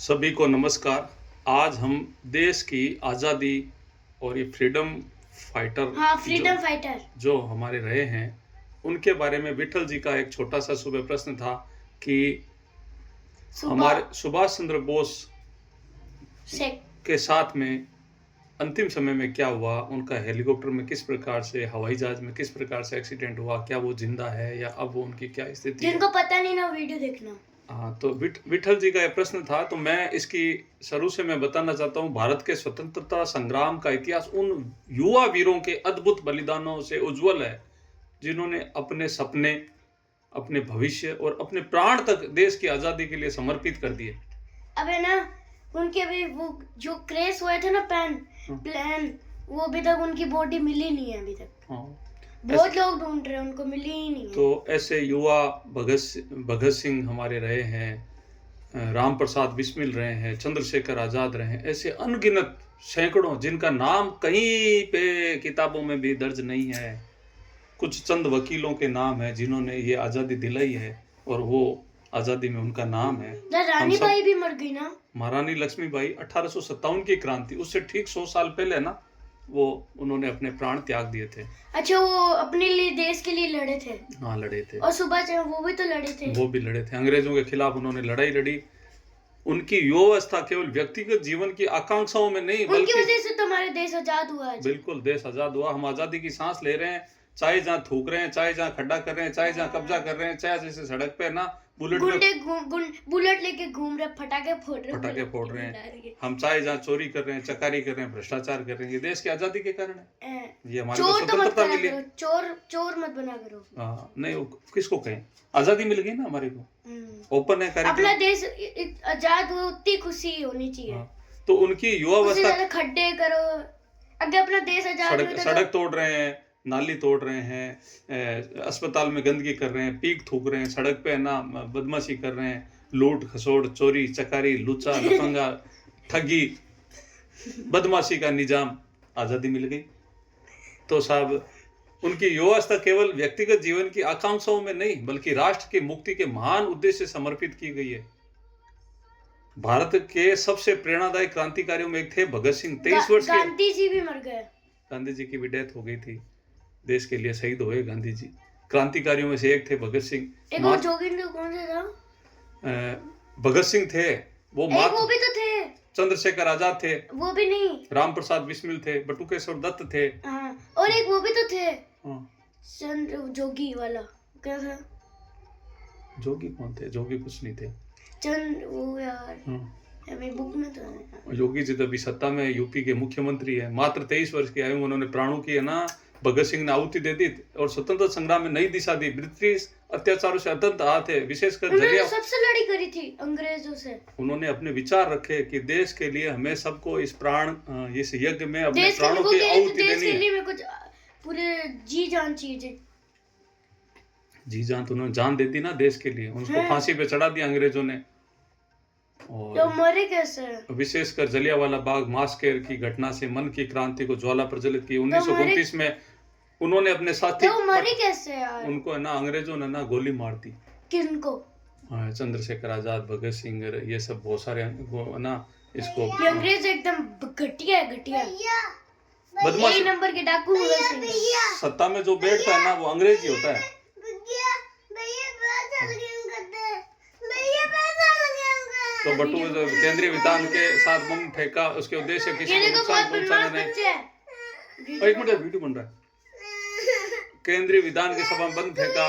सभी को नमस्कार। आज हम देश की आज़ादी और ये फ्रीडम फाइटर फ्रीडम फाइटर जो हमारे रहे हैं उनके बारे में विठल जी का एक छोटा सा सुबह प्रश्न था कि हमारे सुभाष चंद्र बोस के साथ में अंतिम समय में क्या हुआ, उनका हेलीकॉप्टर में किस प्रकार से, हवाई जहाज में किस प्रकार से एक्सीडेंट हुआ, क्या वो जिंदा है या अब वो उनकी क्या स्थिति है। जिनको पता नहीं ना वीडियो देखना। हाँ, तो विठल जी का यह प्रश्न था, तो मैं इसकी शुरू से मैं बताना चाहता हूँ भारत के स्वतंत्रता संग्राम का इतिहास उन युवा वीरों के अद्भुत बलिदानों से उज्जवल है जिन्होंने अपने सपने, अपने भविष्य और अपने प्राण तक देश की आजादी के लिए समर्पित कर दिए। अब है ना, उनके भी वो जो क्रेश हुए थे ना प्लान, वो अभी तक उनकी बॉडी मिली नहीं है अभी तक। हाँ, बहुत लोग ढूंढ रहे हैं, उनको मिली ही नहीं है। तो ऐसे युवा भगत सिंह हमारे रहे हैं, राम प्रसाद बिस्मिल रहे हैं, चंद्रशेखर आजाद रहे हैं, ऐसे अनगिनत सैकड़ों जिनका नाम कहीं पे किताबों में भी दर्ज नहीं है। कुछ चंद वकीलों के नाम है जिन्होंने ये आजादी दिलाई है और वो आजादी में उनका नाम है। रानी बाई भी मर गई ना, महारानी लक्ष्मीबाई 1857 की क्रांति, उससे ठीक 100 साल पहले ना वो उन्होंने अपने प्राण त्याग दिए थे। अच्छा, वो अपने लिए देश के लिए लड़े थे। हाँ, लड़े थे। और सुभाष वो भी तो लड़े थे। वो भी लड़े थे, अंग्रेजों के खिलाफ उन्होंने लड़ाई लड़ी। उनकी युवावस्था केवल व्यक्तिगत जीवन की आकांक्षाओं में नहीं, उनकी वजह से तो हमारा देश आजाद हुआ है। बिल्कुल, देश आजाद हुआ। हम आजादी की सांस ले रहे हैं, चाहे जहाँ थूक रहे हैं, चाहे जहाँ खड्डा कर रहे हैं, चाहे जहाँ कब्जा कर रहे हैं, चाहे जैसे सड़क पे ना बुलेट लेके घूम रहे, पटाखे फोड़ रहे हैं। हम चाहे जहाँ चोरी कर रहे हैं, चकारी कर रहे हैं, भ्रष्टाचार कर रहे हैं, ये देश की आजादी के कारण है। ये हमारे को स्वतंत्रता मिली। चोर मत बना करो। हाँ, नहीं, किसको कहें, आजादी मिल गई ना हमारे को। ओपन है कार्यक्रम। अपना देश आजाद हुआ, उतनी खुशी होनी चाहिए। तो उनकी युवावस्था, खड्डे करो, अगर अपना देश आजाद, सड़क तोड़ रहे हैं, नाली तोड़ रहे हैं, अस्पताल में गंदगी कर रहे हैं, पीक थूक रहे हैं, सड़क पे ना बदमाशी कर रहे हैं, लूट खसोड़, चोरी चकारी, लुच्चा लफंगा, ठगी, बदमाशी का निजाम, आजादी मिल गई। तो साहब, उनकी युवावस्था केवल व्यक्तिगत जीवन की आकांक्षाओं में नहीं बल्कि राष्ट्र की मुक्ति के महान उद्देश्य से समर्पित की गई है। भारत के सबसे प्रेरणादायी क्रांतिकारियों में एक थे भगत सिंह। 23 वर्ष के गांधी जी भी मर गए। गांधी जी की भी डेथ हो गई थी, देश के लिए शहीद हुए गांधी जी। क्रांतिकारियों में से एक थे भगत सिंह। एक और जोगिंदर कौन सा था? भगत सिंह थे, वो भी तो थे। चंद्रशेखर आजाद थे, वो भी नहीं। राम प्रसाद बिस्मिल थे, बटुकेश्वर दत्त थे। और एक वो भी तो थे, जोगी वाला क्या था? जोगी कौन थे? जोगी कुछ नहीं थे। वो यार, हमें बुक में तो है। योगी जी तो अभी सत्ता में यूपी के मुख्यमंत्री है। मात्र 23 वर्ष की आयु में उन्होंने प्राणों की है ना भगत सिंह ने आहुति दे दी और स्वतंत्रता संग्राम में नई दिशा दी। ब्रिटिश अत्याचारों से अत्यंत आहत है, विशेषकर सबसे लड़ाई करी थी अंग्रेजों से। उन्होंने अपने विचार रखे कि देश के लिए हमें सबको इस यज्ञ में अपने प्राणों की आहुति देनी है। में कुछ पूरे जी जान चाहिए। जी जान तो उन्होंने जान दे दी ना देश के लिए। उनको फांसी पे चढ़ा दिया अंग्रेजों ने। और तो मरे कैसे? विशेषकर जलियांवाला बाग मास्केर की घटना से मन की क्रांति को ज्वाला प्रज्वलित की। 1929 में उन्होंने अपने साथी, तो मरे कैसे यार? उनको है ना अंग्रेजों ने ना गोली मार दी। किनको? चंद्रशेखर आजाद, भगत सिंह, ये सब बहुत सारे ना इसको। ये अंग्रेज एकदम घटिया बदमाश नंबर के डाकू हुए। सत्ता में जो बैठता है ना वो अंग्रेज ही होता है। तो बटू केंद्रीय विधान के साथ बम फेंका, उसके उद्देश्य किसी को नुकसान पहुंचाना नहीं। एक मिनट, वीडियो बन रहा है। केंद्रीय विधान की सभा में बम फेंका,